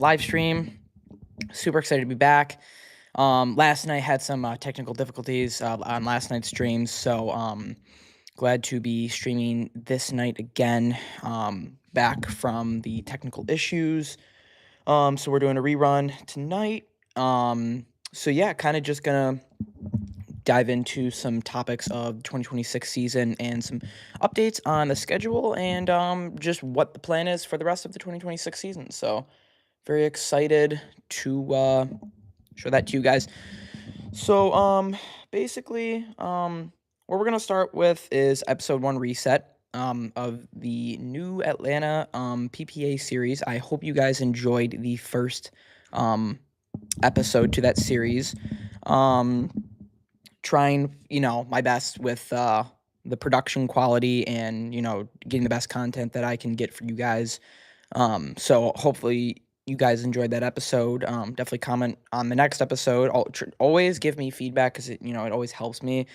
live stream. Super excited to be back. Last night had some technical difficulties on last night's streams, so glad to be streaming this night again. Back from the technical issues. So we're doing a rerun tonight. So yeah, kind of just gonna dive into some topics of the 2026 season and some updates on the schedule and just what the plan is for the rest of the 2026 season. So very excited to show that to you guys. So basically what we're gonna start with is episode 1 reset of the new Atlanta PPA series. I hope you guys enjoyed the first episode to that series. Trying, my best with the production quality and, getting the best content that I can get for you guys. So hopefully you guys enjoyed that episode. Definitely comment on the next episode. Always give me feedback because it always helps me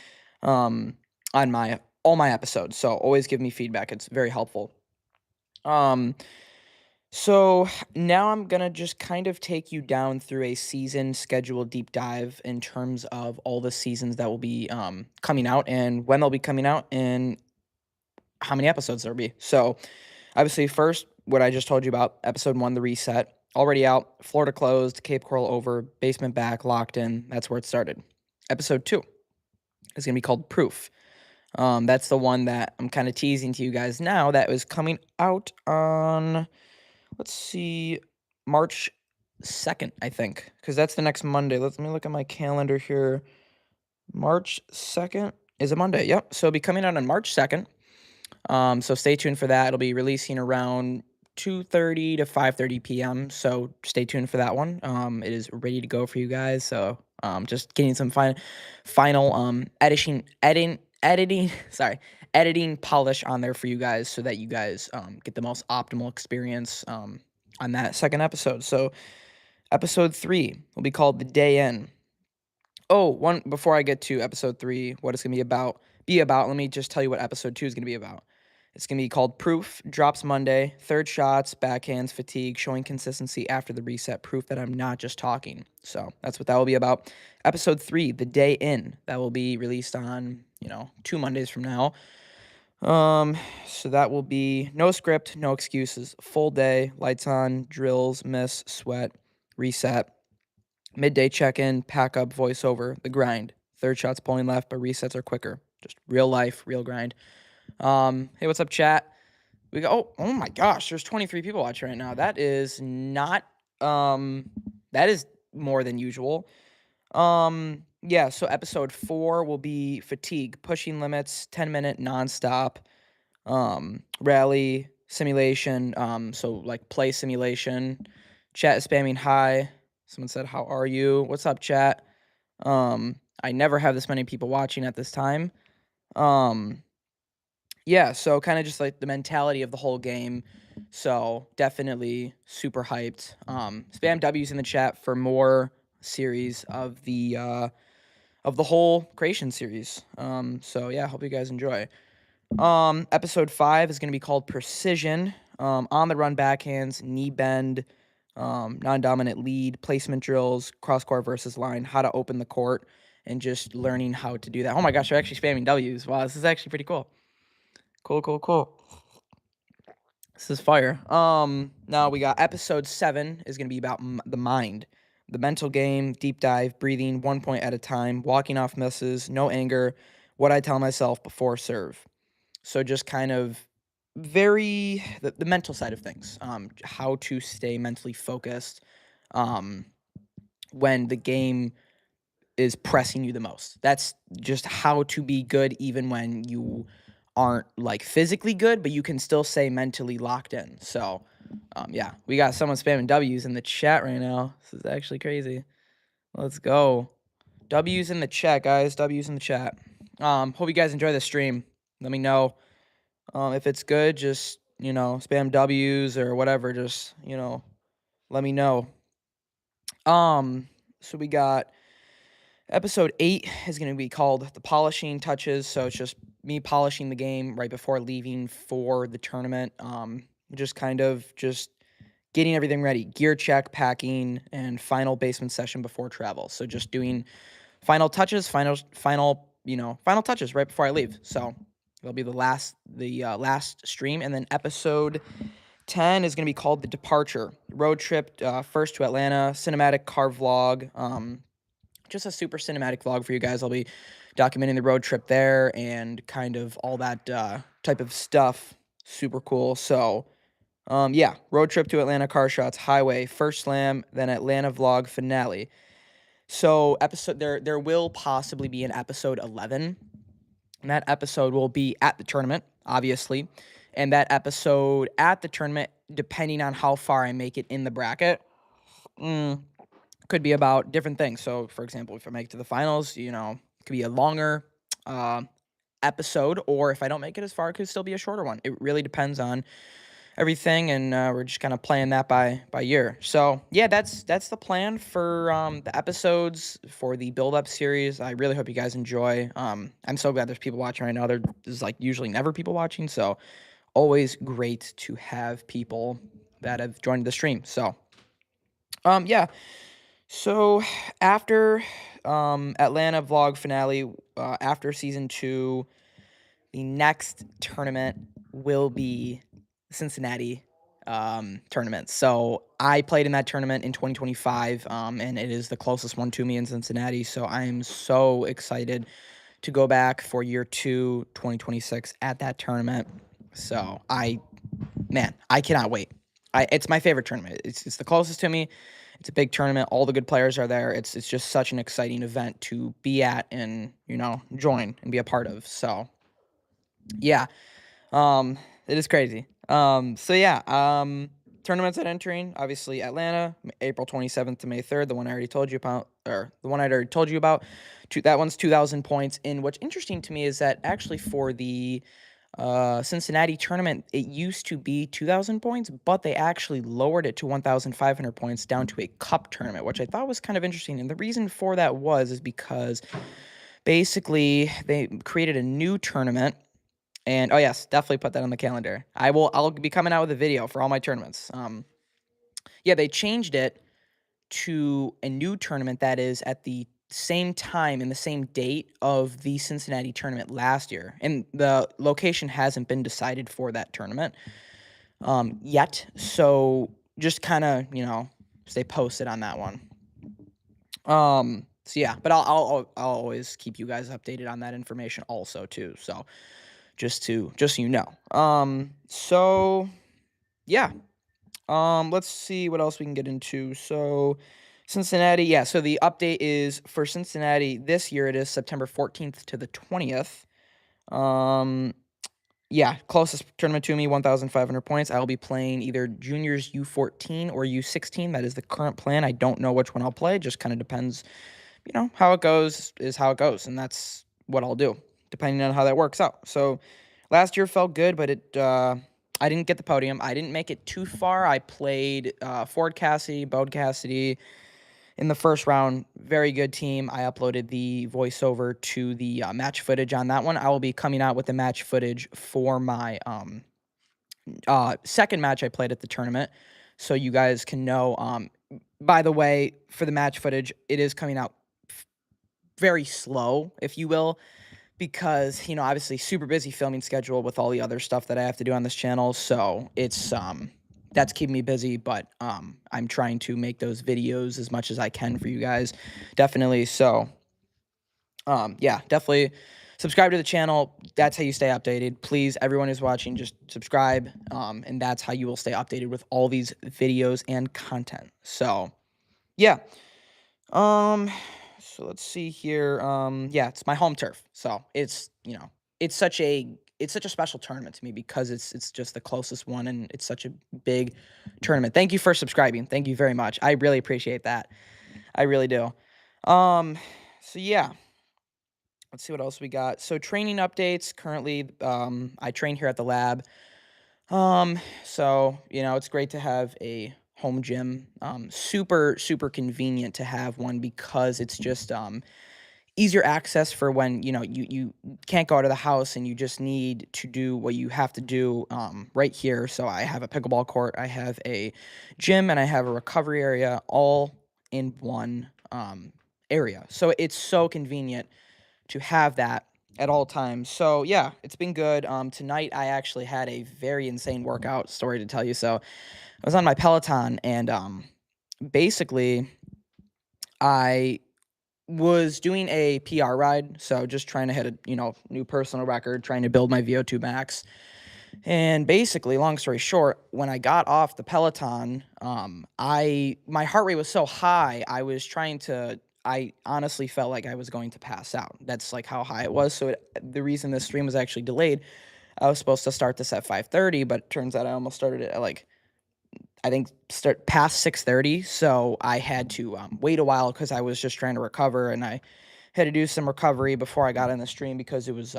on all my episodes. So always give me feedback. It's very helpful. So now I'm gonna just kind of take you down through a season schedule deep dive in terms of all the seasons that will be coming out and when they'll be coming out and how many episodes there'll be. So obviously, first, what I just told you about, episode 1, the reset, already out, Florida closed, Cape Coral over, basement back, locked in. That's where it started. Episode 2 is gonna be called Proof. That's the one that I'm kind of teasing to you guys now. That was coming out on, let's see, March 2nd, I think, because that's the next Monday. Let me look at my calendar here. March 2nd is a Monday. Yep. So it'll be coming out on March 2nd. So stay tuned for that. It'll be releasing around 2:30 to 5:30 p.m. So stay tuned for that one. It is ready to go for you guys. So just getting some final editing polish on there for you guys so that you guys get the most optimal experience on that second episode. So episode 3 will be called The Day In. Oh, one before I get to episode 3, what it's gonna be about, let me just tell you what episode 2 is gonna be about. It's gonna be called Proof, drops Monday, third shots, backhands, fatigue, showing consistency after the reset, proof that I'm not just talking. So that's what that will be about. Episode 3, The Day In, that will be released on, 2 Mondays from now. So that will be no script, no excuses, full day, lights on, drills, miss, sweat, reset. Midday check-in, pack up, voiceover, the grind. Third shots pulling left, but resets are quicker. Just real life, real grind. Hey, what's up, chat? We go. Oh my gosh, there's 23 people watching right now. That is not. That is more than usual. Yeah. So episode 4 will be fatigue, pushing limits, 10-minute nonstop. Rally simulation. So like play simulation. Chat is spamming hi. Someone said, "How are you?" What's up, chat? I never have this many people watching at this time. Yeah, so kind of just like the mentality of the whole game. So definitely super hyped. Spam W's in the chat for more series of the whole creation series. So yeah, hope you guys enjoy. Episode 5 is gonna be called Precision. On the run backhands, knee bend, non-dominant lead, placement drills, cross-court versus line, how to open the court, and just learning how to do that. Oh my gosh, they're actually spamming W's. Wow, this is actually pretty cool. Cool. This is fire. Now we got episode 7 is going to be about the mind, the mental game, deep dive, breathing 1 point at a time, walking off misses, no anger, what I tell myself before serve. So just kind of the mental side of things, how to stay mentally focused when the game is pressing you the most. That's just how to be good even when you aren't like physically good, but you can still stay mentally locked in. So yeah, we got someone spamming W's in the chat right now. This is actually crazy. Let's go. W's in the chat, guys. W's in the chat. Hope you guys enjoy the stream. Let me know if it's good. Just spam W's or whatever. Just let me know. So we got episode 8 is going to be called The Polishing Touches. So it's just me polishing the game right before leaving for the tournament. Just kind of getting everything ready, gear check, packing, and final basement session before travel. So just doing final touches, final touches right before I leave. So it'll be the last stream, and then episode 10 is going to be called The Departure. Road trip, first to Atlanta, cinematic car vlog. Just a super cinematic vlog for you guys. I'll be documenting the road trip there and kind of all that type of stuff. Super cool. So, yeah, road trip to Atlanta, car shots, highway, first slam, then Atlanta vlog finale. So, there will possibly be an episode 11. And that episode will be at the tournament, obviously. And that episode at the tournament, depending on how far I make it in the bracket, could be about different things. So, for example, if I make it to the finals, it could be a longer episode, or if I don't make it as far, it could still be a shorter one. It really depends on everything, and we're just kind of playing that by year. So, yeah, that's the plan for the episodes for the build-up series. I really hope you guys enjoy. I'm so glad there's people watching right now. There's like usually never people watching, so always great to have people that have joined the stream. So, yeah. So after Atlanta vlog finale, after season 2, the next tournament will be Cincinnati tournament. So I played in that tournament in 2025, and it is the closest one to me in Cincinnati. So I am so excited to go back for year 2, 2026 at that tournament. So I cannot wait. It's my favorite tournament. It's the closest to me. It's a big tournament. All the good players are there. It's just such an exciting event to be at and, join and be a part of. So, yeah. It is crazy. So yeah, tournaments that entering, obviously Atlanta, April 27th to May 3rd, the one I already told you about, that one's 2,000 points. And what's interesting to me is that actually for the Cincinnati tournament, it used to be 2,000 points, but they actually lowered it to 1,500 points down to a cup tournament, which I thought was kind of interesting. And the reason for that is because basically they created a new tournament. And oh yes, definitely put that on the calendar. I'll be coming out with a video for all my tournaments. Yeah, they changed it to a new tournament that is at the same time and the same date of the Cincinnati tournament last year. And the location hasn't been decided for that tournament yet. So just kind of, stay posted on that one. So yeah, but I'll always keep you guys updated on that information also too. So just so you know. So yeah. Let's see what else we can get into. So Cincinnati, yeah, so the update is for Cincinnati this year, it is September 14th to the 20th. Yeah, closest tournament to me, 1,500 points. I will be playing either juniors U14 or U16. That is the current plan. I don't know which one I'll play. Just kind of depends, how it goes is how it goes, and that's what I'll do, depending on how that works out. So last year felt good, but I didn't get the podium. I didn't make it too far. I played Ford Cassidy, Bode Cassidy in the first round. Very good team. I uploaded the voiceover to the match footage on that one. I will be coming out with the match footage for my second match I played at the tournament, so you guys can know. By the way, for the match footage, it is coming out very slow, if you will, because, obviously super busy filming schedule with all the other stuff that I have to do on this channel. So it's, that's keeping me busy, but, I'm trying to make those videos as much as I can for you guys. Definitely. So, yeah, definitely subscribe to the channel. That's how you stay updated. Please, everyone who's watching, just subscribe. And that's how you will stay updated with all these videos and content. So, yeah. So let's see here. Yeah, it's my home turf. So it's, it's such a special tournament to me because it's just the closest one, and it's such a big tournament. Thank you for subscribing. Thank you very much. I really appreciate that. I really do. So yeah. Let's see what else we got. So training updates. Currently, I train here at the lab. So, it's great to have a home gym. Super, super convenient to have one because it's just, easier access for when, you can't go out of the house and you just need to do what you have to do, right here. So I have a pickleball court, I have a gym, and I have a recovery area all in one, area. So it's so convenient to have that at all times. So yeah, it's been good. Tonight I actually had a very insane workout story to tell you. So I was on my Peloton and, basically I was doing a PR ride, so just trying to hit a, new personal record, trying to build my VO2 max. And basically, long story short, when I got off the Peloton, I my heart rate was so high, I honestly felt like I was going to pass out. That's like how high it was. So the reason this stream was actually delayed, I was supposed to start this at 5:30, but it turns out I almost started it at like, I think, start past 6:30. So I had to, wait a while because I was just trying to recover, and I had to do some recovery before I got in the stream because it was,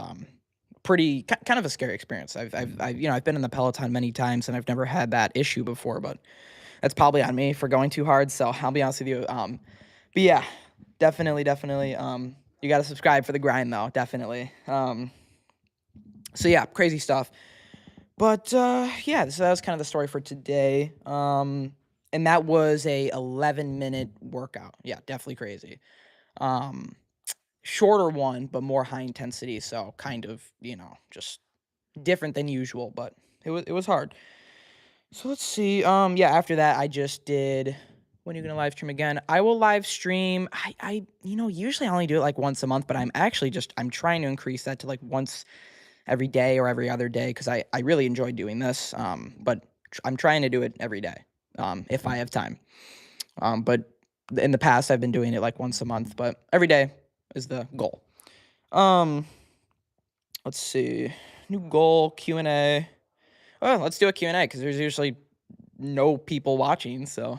pretty kind of a scary experience. I've been in the Peloton many times and I've never had that issue before, but that's probably on me for going too hard. So I'll be honest with you. But yeah, definitely. You got to subscribe for the grind though, definitely. So yeah, crazy stuff. But yeah, so that was kind of the story for today. And that was a 11-minute workout. Yeah, definitely crazy. Um, Shorter one, but more high intensity. So kind of, just different than usual, but it was hard. So let's see. Yeah, after that I just did, when are you gonna live stream again? I will live stream. Usually I only do it like once a month, but I'm trying to increase that to like once every day or every other day because I really enjoy doing this. But I'm trying to do it every day, if I have time. But in the past I've been doing it like once a month, but every day is the goal. Let's see. New goal, Q&A. Oh, let's do a Q&A because there's usually no people watching, so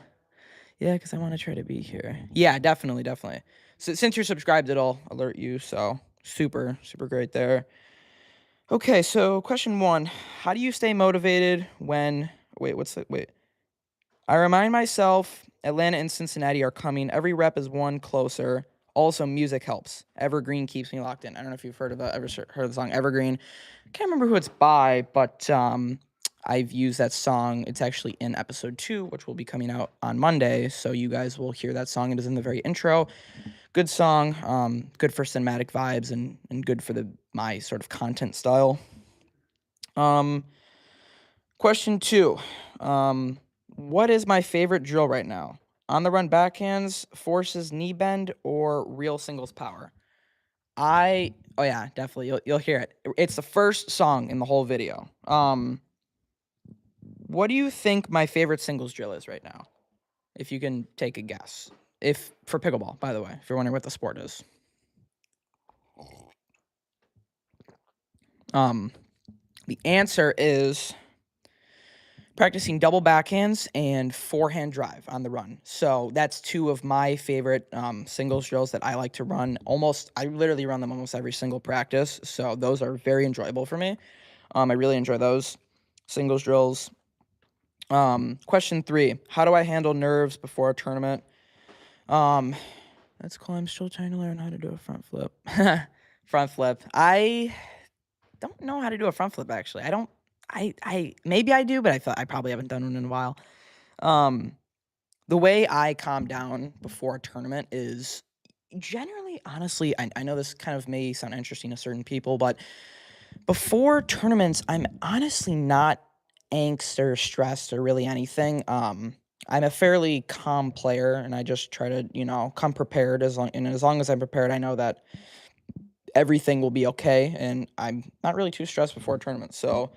yeah, because I want to try to be here. Yeah, definitely. So since you're subscribed, it'll alert you, so super great there. Okay, so question 1. How do you stay motivated when... Wait. I remind myself Atlanta and Cincinnati are coming. Every rep is one closer. Also, music helps. Evergreen keeps me locked in. I don't know if you've heard of the song Evergreen. I can't remember who it's by, but I've used that song. It's actually in episode 2, which will be coming out on Monday. So you guys will hear that song. It is in the very intro. Good song. Good for cinematic vibes and good for my sort of content style. Question 2. What is my favorite drill right now? On the run backhands, forces knee bend, or real singles power? Oh yeah, definitely. You'll hear it. It's the first song in the whole video. What do you think my favorite singles drill is right now? If you can take a guess. If for pickleball, by the way, if you're wondering what the sport is. The answer is practicing double backhands and forehand drive on the run. So that's 2 of my favorite singles drills that I like to run. I literally run them almost every single practice. So those are very enjoyable for me. I really enjoy those singles drills. Question 3. How do I handle nerves before a tournament? That's cool. I'm still trying to learn how to do a front flip. Front flip. I don't know how to do a front flip, actually. I maybe I do, but I probably haven't done one in a while. The way I calm down before a tournament is generally, honestly, I know this kind of may sound interesting to certain people, but before tournaments, I'm honestly not angst or stressed or really anything. I'm a fairly calm player, and I just try to, come prepared. As long as I'm prepared, I know that everything will be okay, and I'm not really too stressed before a tournament. So,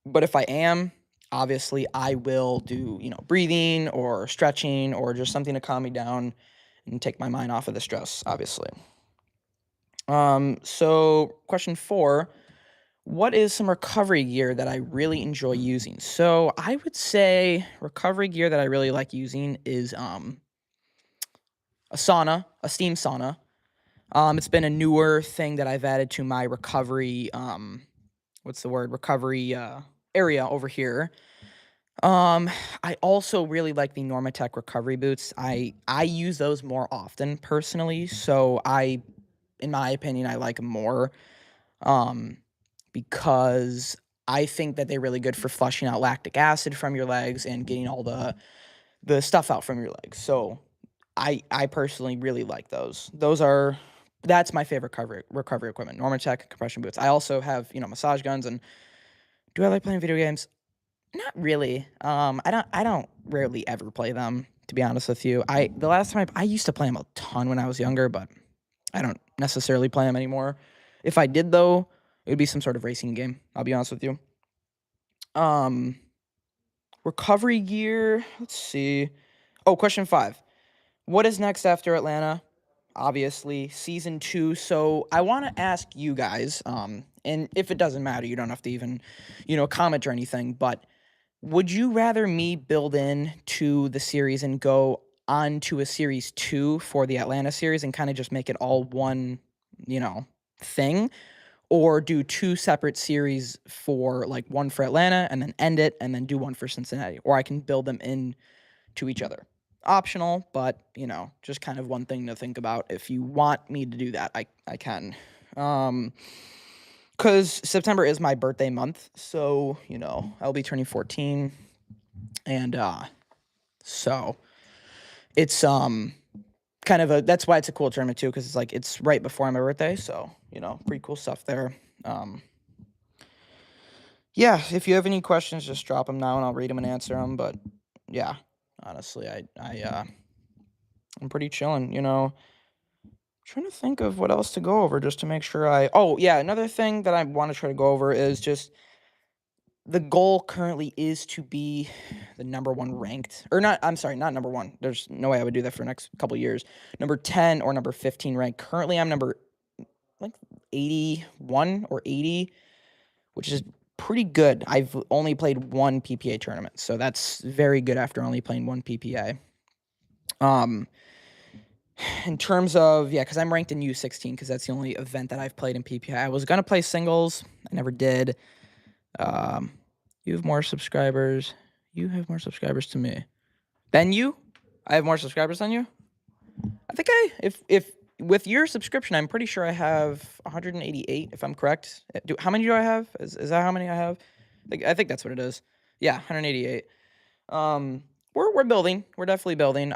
but if I am, obviously, I will do, breathing or stretching or just something to calm me down and take my mind off of the stress, obviously. So question 4. What is some recovery gear that I really enjoy using? So I would say recovery gear that I really like using is a sauna, a steam sauna. It's been a newer thing that I've added to my recovery recovery area over here. I also really like the Normatec recovery boots. I use those more often personally, so I in my opinion, I like them more, um, because I think that they're really good for flushing out lactic acid from your legs and getting all the stuff out from your legs. So I personally really like those. That's my favorite recovery equipment. Normatec compression boots. I also have, massage guns. And do I like playing video games? Not really. I don't rarely ever play them, to be honest with you. The last time I used to play them a ton when I was younger, but I don't necessarily play them anymore. If I did though, it would be some sort of racing game. I'll be honest with you. Um, Recovery gear. Let's see. Oh, question 5. What is next after Atlanta? Obviously, season 2. So I want to ask you guys, and if it doesn't matter, you don't have to even, comment or anything. But would you rather me build in to the series and go on to a series 2 for the Atlanta series and kind of just make it all one, thing? Or do 2 separate series for like one for Atlanta and then end it and then do one for Cincinnati? Or I can build them in to each other. Optional, but just kind of one thing to think about. If you want me to do that, I can. Because September is my birthday month, so I'll be turning 14, and so it's kind of that's why it's a cool tournament too, because it's right before my birthday, so pretty cool stuff there. Yeah, if you have any questions, just drop them now and I'll read them and answer them. But yeah, honestly, I'm pretty chilling. Trying to think of what else to go over just to make sure Oh yeah, another thing that I want to try to go over is just the goal currently is to be the number 1 ranked, or not. I'm sorry, not number 1. There's no way I would do that for the next couple years. Number 10 or number 15 ranked. Currently, I'm number like 81 or 80, which is pretty good. I've only played 1 PPA tournament, so that's very good after only playing 1 PPA. In terms of, because I'm ranked in U16 because that's the only event that I've played in PPI. I was going to play singles. I never did. You have more subscribers. You have more subscribers to me. Than you? I have more subscribers than you? I think if with your subscription, I'm pretty sure I have 188, if I'm correct. How many do I have? Is that how many I have? I think that's what it is. Yeah, 188. We're building. We're definitely building.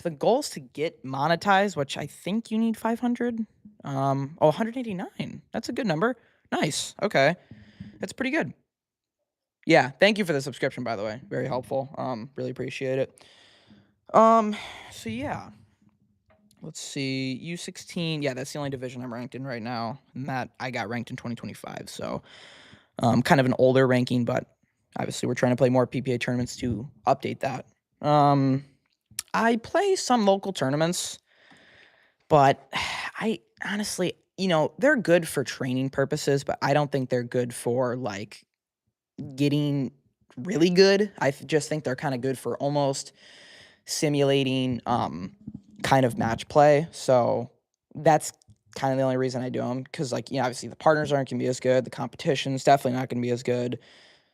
The goal is to get monetized, which I think you need 500. 189. That's a good number. Nice. Okay. That's pretty good. Yeah, thank you for the subscription, by the way. Very helpful. Really appreciate it. So yeah. Let's see. U16. Yeah, that's the only division I'm ranked in right now. And that I got ranked in 2025. So kind of an older ranking, but obviously we're trying to play more PPA tournaments to update that. I play some local tournaments, but I honestly, they're good for training purposes, but I don't think they're good for like getting really good. I just think they're kind of good for almost simulating kind of match play. So that's kind of the only reason I do them, because obviously the partners aren't going to be as good. The competition's definitely not going to be as good.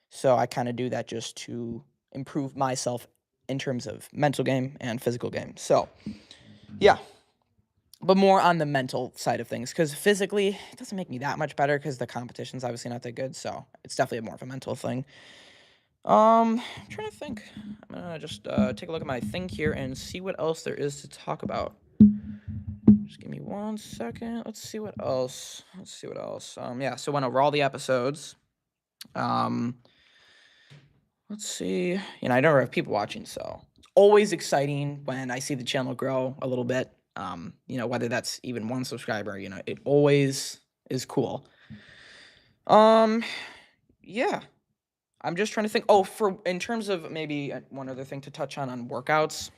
So I kind of do that just to improve myself in terms of mental game and physical game. So yeah, but more on the mental side of things, because physically it doesn't make me that much better because the competition's obviously not that good. So it's definitely more of a mental thing. I'm trying to think. I'm gonna just take a look at my thing here and see what else there is to talk about. Just give me 1 second. Let's see what else. Yeah, so went over all the episodes. Let's see. I never have people watching, so it's always exciting when I see the channel grow a little bit. Whether that's even 1 subscriber, it always is cool. Yeah. I'm just trying to think. Oh, in terms of maybe one other thing to touch on workouts.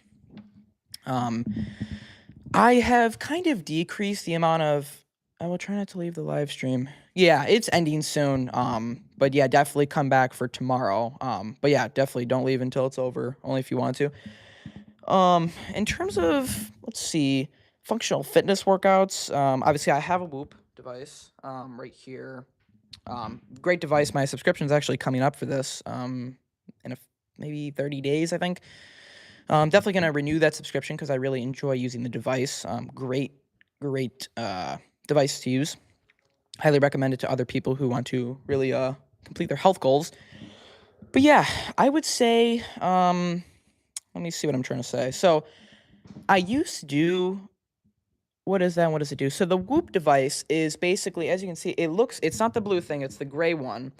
I have kind of decreased the amount of. I will try not to leave the live stream. Yeah, it's ending soon. But yeah, definitely come back for tomorrow. But yeah, definitely don't leave until it's over. Only if you want to. In terms of, let's see, functional fitness workouts. Obviously I have a Whoop device. Right here. Great device. My subscription is actually coming up for this. In maybe 30 days, I think. Definitely going to renew that subscription because I really enjoy using the device. Great great device to use. Highly recommend it to other people who want to really complete their health goals. But yeah, I would say, let me see what I'm trying to say. So I used to do, what is that? And what does it do? So the Whoop device is basically, as you can see, it's not the blue thing, it's the gray one.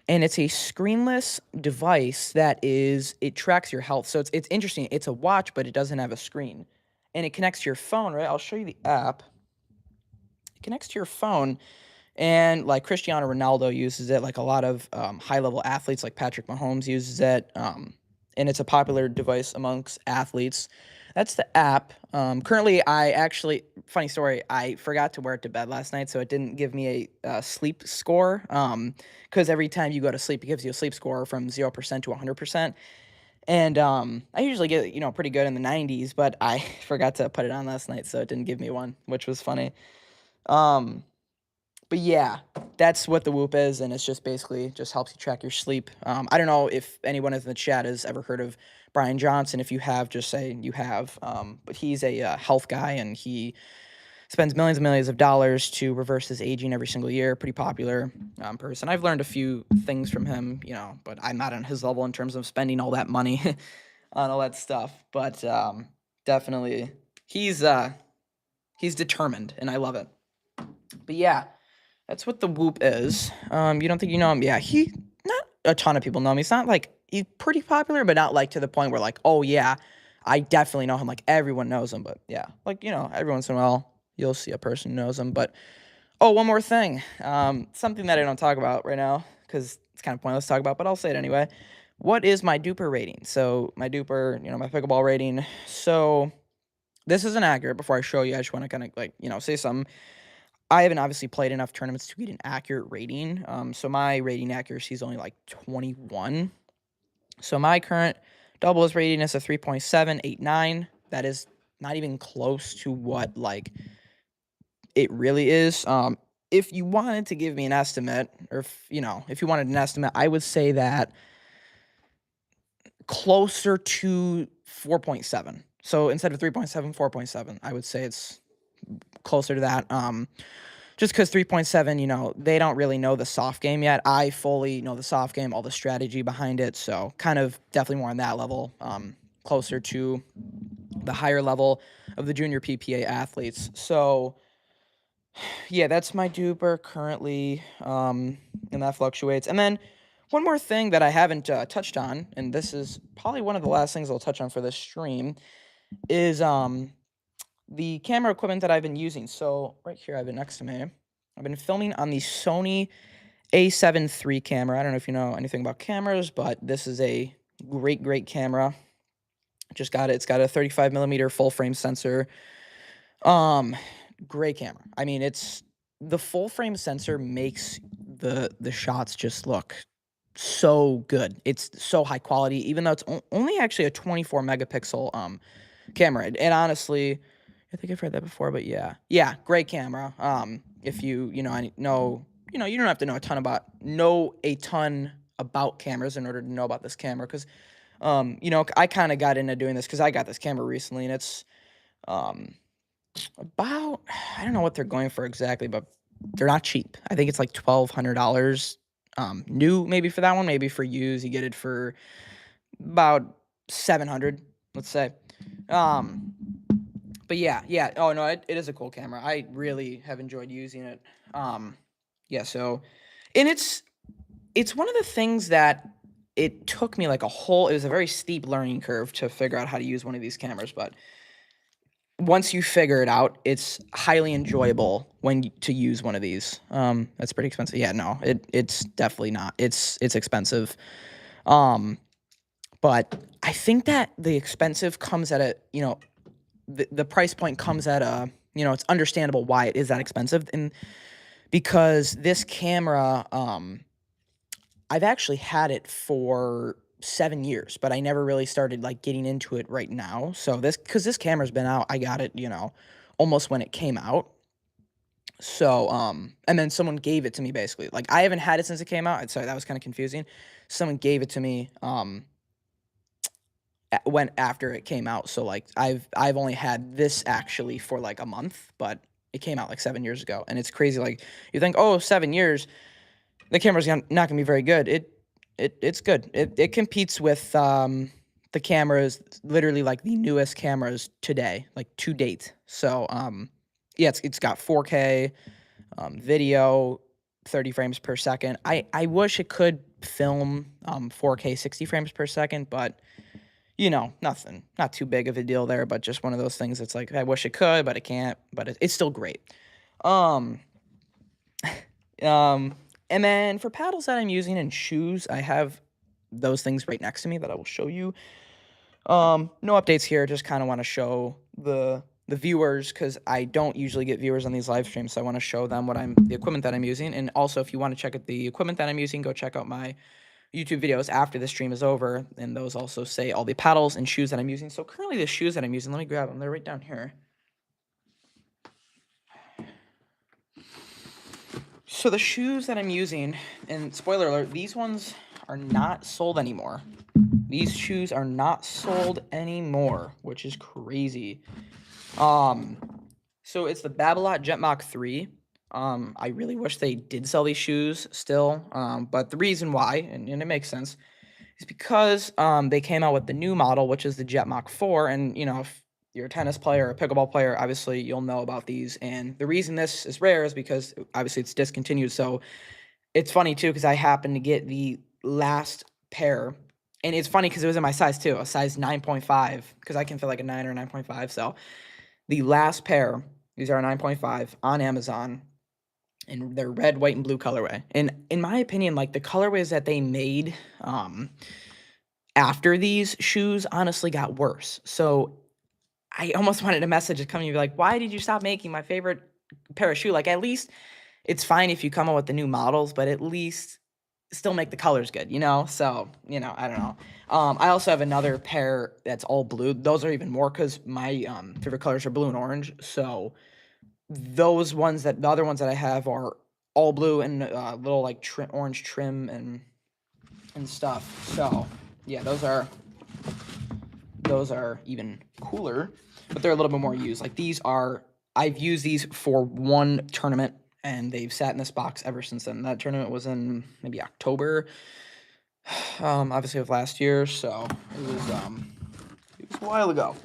And it's a screenless device it tracks your health. So it's interesting. It's a watch, but it doesn't have a screen. And it connects to your phone, right? I'll show you the app. It connects to your phone. And like Cristiano Ronaldo uses it, like a lot of high-level athletes like Patrick Mahomes uses it. And it's a popular device amongst athletes. That's the app. Currently, funny story, I forgot to wear it to bed last night, so it didn't give me a sleep score. Because every time you go to sleep, it gives you a sleep score from 0% to 100%. And I usually get, pretty good in the 90s, but I forgot to put it on last night, so it didn't give me one, which was funny. But yeah, that's what the Whoop is, and it's just basically just helps you track your sleep. I don't know if anyone in the chat has ever heard of Brian Johnson. If you have, just say you have. But he's a health guy, and he spends millions and millions of dollars to reverse his aging every single year. Pretty popular person. I've learned a few things from him, but I'm not on his level in terms of spending all that money on all that stuff. But definitely, he's determined, and I love it. But yeah. That's what the Whoop is. You don't think you know him? Yeah, not a ton of people know him. He's not like, he's pretty popular, but not like to the point where like, oh yeah, I definitely know him. Like everyone knows him, but yeah, like, every once in a while you'll see a person who knows him. But oh, one more thing. Something that I don't talk about right now because it's kind of pointless to talk about, but I'll say it anyway. What is my duper rating? So my duper, my pickleball rating. So this isn't accurate. Before I show you, I just want to kind of like, say something. I haven't obviously played enough tournaments to get an accurate rating. So my rating accuracy is only like 21. So my current doubles rating is a 3.789. That is not even close to what like it really is. If you wanted to give me an estimate, or if you wanted an estimate, I would say that closer to 4.7. So instead of 3.7, 4.7, I would say it's closer to that. Just because 3.7, they don't really know the soft game yet. I fully know the soft game, all the strategy behind it. So kind of definitely more on that level, closer to the higher level of the junior PPA athletes. So yeah, that's my duper currently, and that fluctuates. And then one more thing that I haven't touched on, and this is probably one of the last things I'll touch on for this stream, is the camera equipment that I've been using. So right here, I have it next to me. I've been filming on the Sony A7 III camera. I don't know if you know anything about cameras, but this is a great camera. Just got it. It's got a 35 millimeter full frame sensor. Great camera. I mean, the full frame sensor makes the shots just look so good. It's so high quality, even though it's only actually a 24 megapixel camera. And honestly, I think I've heard that before, but yeah, great camera. If I know, you don't have to know a ton about cameras in order to know about this camera, because, I kind of got into doing this because I got this camera recently, and it's, about, I don't know what they're going for exactly, but they're not cheap. I think it's like $1,200, new maybe for that one, maybe for used, you get it for about 700, let's say. But yeah. Oh no, it is a cool camera. I really have enjoyed using it. Yeah. So, and it's one of the things that it took me like it was a very steep learning curve to figure out how to use one of these cameras. But once you figure it out, it's highly enjoyable to use one of these. That's pretty expensive. Yeah, no, it's definitely not. It's expensive. But I think that the expensive comes at the price point comes at it's understandable why it is that expensive. And because this camera, I've actually had it for 7 years, but I never really started like getting into it right now. So because this camera's been out, I got it, almost when it came out. So, and then someone gave it to me basically. Like I haven't had it since it came out. Sorry, that was kind of confusing. Someone gave it to me, when after it came out. So like I've only had this actually for like a month, but it came out like 7 years ago, and it's crazy. Like you think, oh, 7 years, the camera's not gonna be very good. It's good. It competes with the cameras, literally like the newest cameras today, like to date. So yeah, it's got 4K video, 30 frames per second. I wish it could film 4K 60 frames per second, but nothing, not too big of a deal there. But just one of those things. It's like I wish it could, but it can't. But it's still great. Um, um, and then for paddles that I'm using and shoes, I have those things right next to me that I will show you. No updates here. Just kind of want to show the viewers, because I don't usually get viewers on these live streams, so I want to show them the equipment that I'm using. And also, if you want to check out the equipment that I'm using, go check out my YouTube videos after the stream is over, and those also say all the paddles and shoes that I'm using. So currently the shoes that I'm using, let me grab them. They're right down here. So the shoes that I'm using, and spoiler alert, these ones are not sold anymore. These shoes are not sold anymore, which is crazy. So it's the Babolat Jet Mach 3. I really wish they did sell these shoes still. But the reason why, and it makes sense, is because they came out with the new model, which is the Jet Mach 4. And, if you're a tennis player or a pickleball player, obviously you'll know about these. And the reason this is rare is because obviously it's discontinued. So it's funny too, because I happened to get the last pair. And it's funny because it was in my size too, a size 9.5, because I can fit like a 9 or 9.5. So the last pair, these are a 9.5 on Amazon, and they're red, white, and blue colorway. And in my opinion, like the colorways that they made after these shoes honestly got worse. So I almost wanted a message to come and be like, why did you stop making my favorite pair of shoe? Like, at least it's fine if you come up with the new models, but at least still make the colors good, So, I don't know. I also have another pair that's all blue. Those are even more, because my favorite colors are blue and orange. So the other ones that I have are all blue and little like orange trim and stuff. So yeah, those are even cooler, but they're a little bit more used. Like I've used these for one tournament, and they've sat in this box ever since then. That tournament was in maybe October, obviously of last year, so it was a while ago.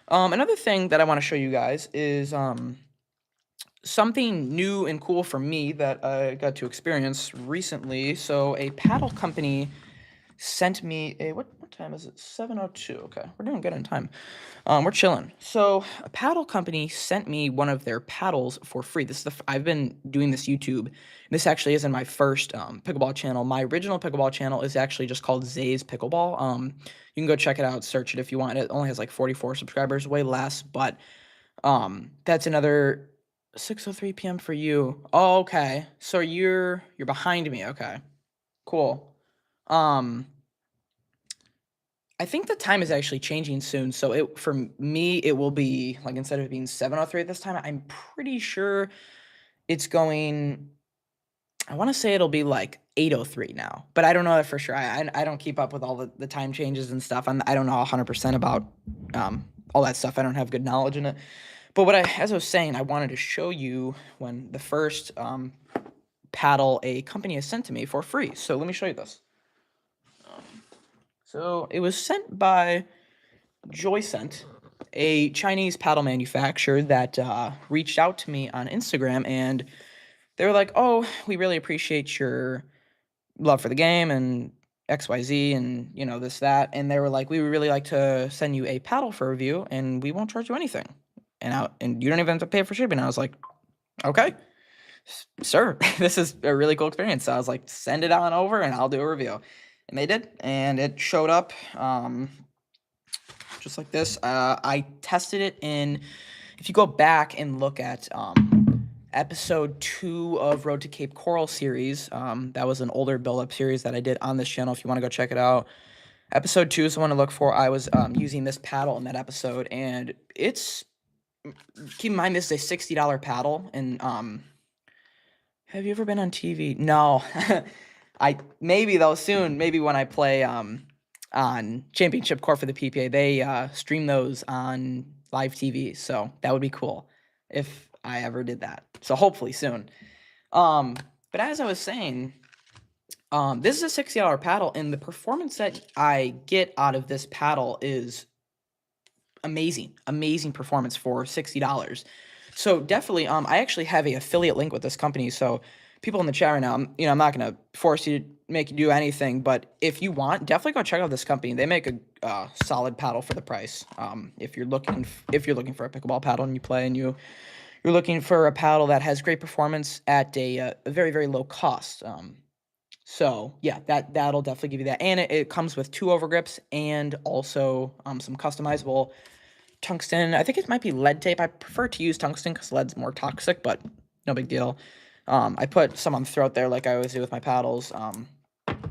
Another thing that I want to show you guys is something new and cool for me that I got to experience recently. So a paddle company sent me what time is it? 7:02. Okay, we're doing good on time. We're chilling. So a paddle company sent me one of their paddles for free. I've been doing this YouTube. This actually isn't my first pickleball channel. My original pickleball channel is actually just called Zay's Pickleball. You can go check it out, search it if you want. It only has like 44 subscribers, way less, but that's another 6:03 p.m. for you. Oh, okay. So you're behind me. Okay. Cool. I think the time is actually changing soon. So for me, it will be like, instead of it being 7:03 at this time, I'm pretty sure it's going. I want to say it'll be like 8:03 now, but I don't know that for sure. I don't keep up with all the time changes and stuff. I don't know 100% about all that stuff. I don't have good knowledge in it. But as I was saying, I wanted to show you when the first paddle a company has sent to me for free. So let me show you this. So it was sent by Joysent, a Chinese paddle manufacturer that reached out to me on Instagram, and they were like, "Oh, we really appreciate your love for the game and XYZ and this that," and they were like, "We would really like to send you a paddle for review, and we won't charge you anything, and you don't even have to pay for shipping." And I was like, "Okay, sir, this is a really cool experience." So I was like, "Send it on over, and I'll do a review." And they did, and it showed up just like this. I tested it if you go back and look at episode 2 of Road to Cape Coral series, that was an older build-up series that I did on this channel. If you want to go check it out, episode 2 is the one to look for. I was using this paddle in that episode, and keep in mind, this is a $60 paddle. And have you ever been on TV? No. Maybe though, soon, maybe when I play on Championship Court for the PPA, they stream those on live TV, so that would be cool. if I ever did that. So hopefully soon. But as I was saying, this is a $60 paddle, and the performance that I get out of this paddle is amazing performance for $60. So definitely, I actually have a affiliate link with this company. So people in the chat right now, I'm not gonna force you to make you do anything, but if you want, definitely go check out this company. They make a solid paddle for the price. If you're looking for a pickleball paddle and you play and you're looking for a paddle that has great performance at a very, very low cost. So yeah, that'll definitely give you that, and it comes with 2 overgrips and also some customizable tungsten. I think it might be lead tape. I prefer to use tungsten because lead's more toxic, but no big deal. I put some on the throat there, like I always do with my paddles.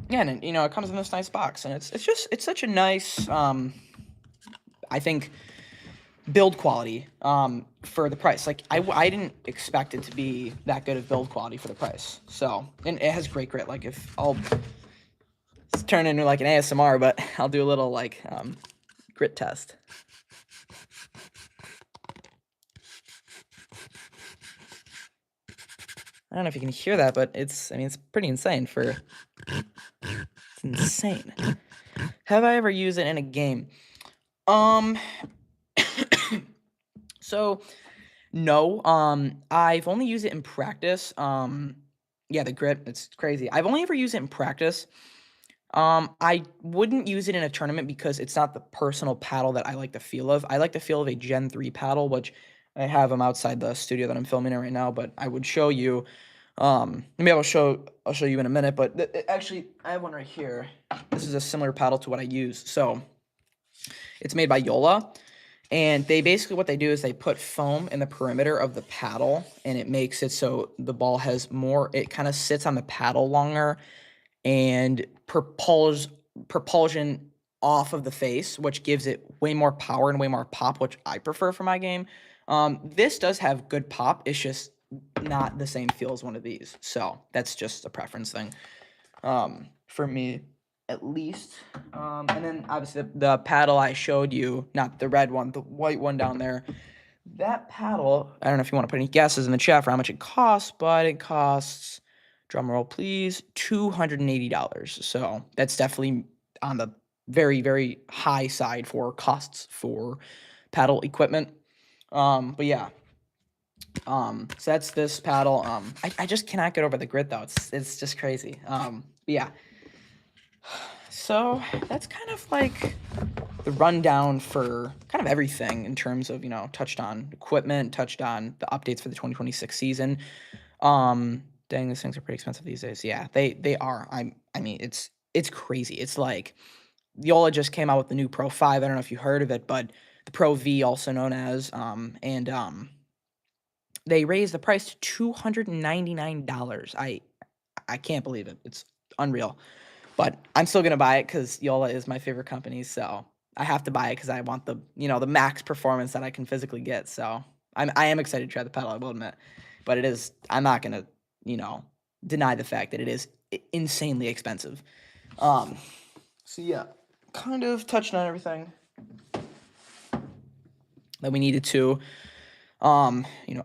Yeah, and it comes in this nice box, and it's such a nice I think build quality for the price. Like I didn't expect it to be that good of build quality for the price. So, and it has great grit. Like if I'll turn into like an ASMR, but I'll do a little like grit test. I don't know if you can hear that, but it's pretty insane it's insane. Have I ever used it in a game? So no, I've only used it in practice. Yeah, the grit, it's crazy. I've only ever used it in practice. I wouldn't use it in a tournament because it's not the personal paddle that I like the feel of. I like the feel of a Gen 3 paddle, which I have them outside the studio that I'm filming in right now, but I would show you. Maybe I'll show you in a minute, but actually I have one right here. This is a similar paddle to what I use. So it's made by Yola, and they basically, what they do is they put foam in the perimeter of the paddle, and it makes it so the ball has more, it kind of sits on the paddle longer and propulsion off of the face, which gives it way more power and way more pop, which I prefer for my game. This does have good pop. It's just not the same feel as one of these. So that's just a preference thing for me, at least. And then obviously the paddle I showed you, not the red one, the white one down there. That paddle, I don't know if you want to put any guesses in the chat for how much it costs, but it costs, drum roll please, $280. So that's definitely on the very, very high side for costs for paddle equipment. But yeah. So that's this paddle. I just cannot get over the grit though. It's just crazy. Yeah. So that's kind of like the rundown for kind of everything in terms of, touched on equipment, touched on the updates for the 2026 season. Dang, these things are pretty expensive these days. Yeah, they are. I mean, it's crazy. It's like Yola just came out with the new Pro 5. I don't know if you heard of it, but the Pro V, also known as, they raised the price to $299. I can't believe it. It's unreal. But I'm still gonna buy it because Yola is my favorite company, so I have to buy it because I want the the max performance that I can physically get. So I am excited to try the pedal, I will admit, but I'm not gonna deny the fact that it is insanely expensive. So yeah, kind of touched on everything that we needed to.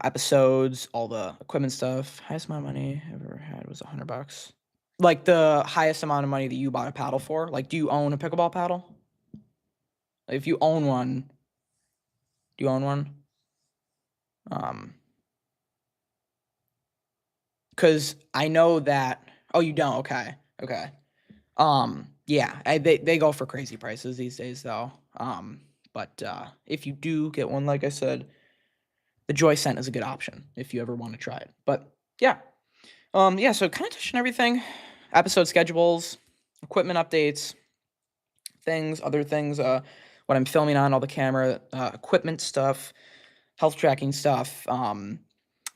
Episodes, all the equipment stuff. Highest amount of money I ever had was $100. Like the highest amount of money that you bought a paddle for? Like, do you own a pickleball paddle? If you own one, do you own one? Because I know that. Oh, you don't. Okay. Yeah, they go for crazy prices these days, though. But if you do get one, like I said, the Joy Scent is a good option if you ever want to try it. But yeah, yeah. So kind of touching everything, episode schedules, equipment updates, other things, what I'm filming on, all the camera, equipment stuff, health tracking stuff.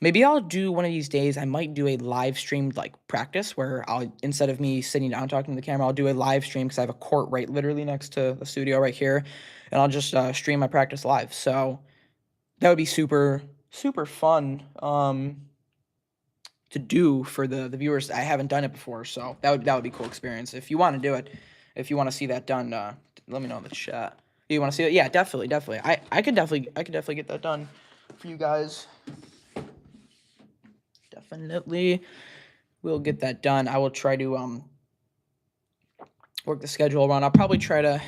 Maybe I'll do one of these days, I might do a live streamed like practice where instead of me sitting down talking to the camera, I'll do a live stream because I have a court right literally next to the studio right here, and I'll just stream my practice live. So that would be super, super fun to do for the viewers. I haven't done it before, so that would be a cool experience. If you want to do it, if you want to see that done, let me know in the chat. You want to see it? Yeah, definitely. I could definitely get that done. for you guys. Definitely will get that done. I will try to work the schedule around. I'll probably try to,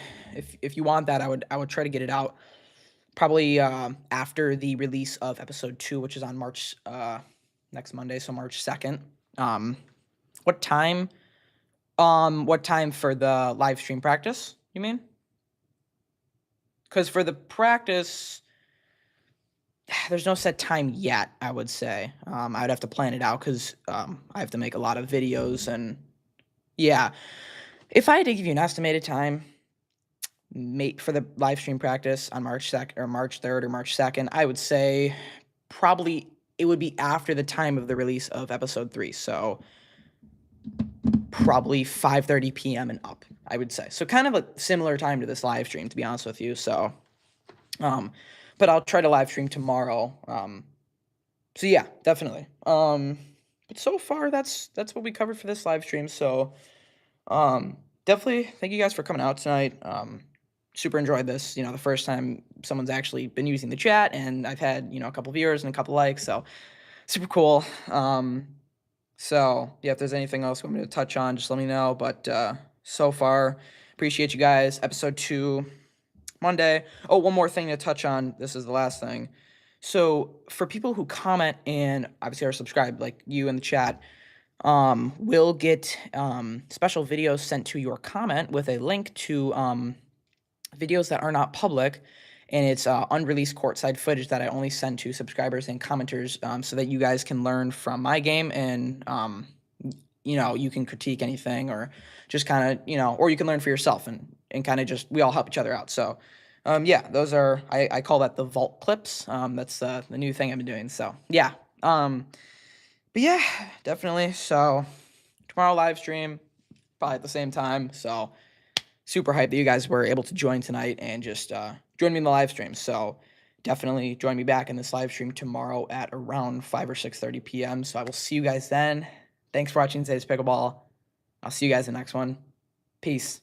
if you want that, I would try to get it out probably after the release of episode 2, which is on March next Monday, so March 2nd. What time? What time for the live stream practice? You mean? Because for the practice, there's no set time yet, I would say. I would have to plan it out because I have to make a lot of videos and yeah. If I had to give you an estimated time for the live stream practice on March 2nd or March 3rd or March 2nd, I would say probably it would be after the time of the release of episode 3. So probably 5:30 p.m. and up, I would say. So kind of a similar time to this live stream, to be honest with you. So, but I'll try to live stream tomorrow. So yeah, definitely. But so far that's what we covered for this live stream. So, definitely thank you guys for coming out tonight. Super enjoyed this. The first time someone's actually been using the chat, and I've had a couple viewers and a couple likes. So super cool. So yeah, if there's anything else you want me to touch on, just let me know. But so far, appreciate you guys. Episode 2, Monday. Oh, one more thing to touch on. This is the last thing. So for people who comment and obviously are subscribed, like you in the chat, will get special videos sent to your comment with a link to videos that are not public, and it's unreleased courtside footage that I only send to subscribers and commenters, so that you guys can learn from my game and you can critique anything or just kind of or you can learn for yourself and kind of just we all help each other out. So yeah, those are I call that the vault clips. That's the new thing I've been doing. So yeah, but yeah, definitely. So tomorrow live stream probably at the same time. So super hyped that you guys were able to join tonight and just join me in the live stream. So definitely join me back in this live stream tomorrow at around 5 or 6:30 p.m. So I will see you guys then. Thanks for watching today's Pickleball. I'll see you guys in the next one. Peace.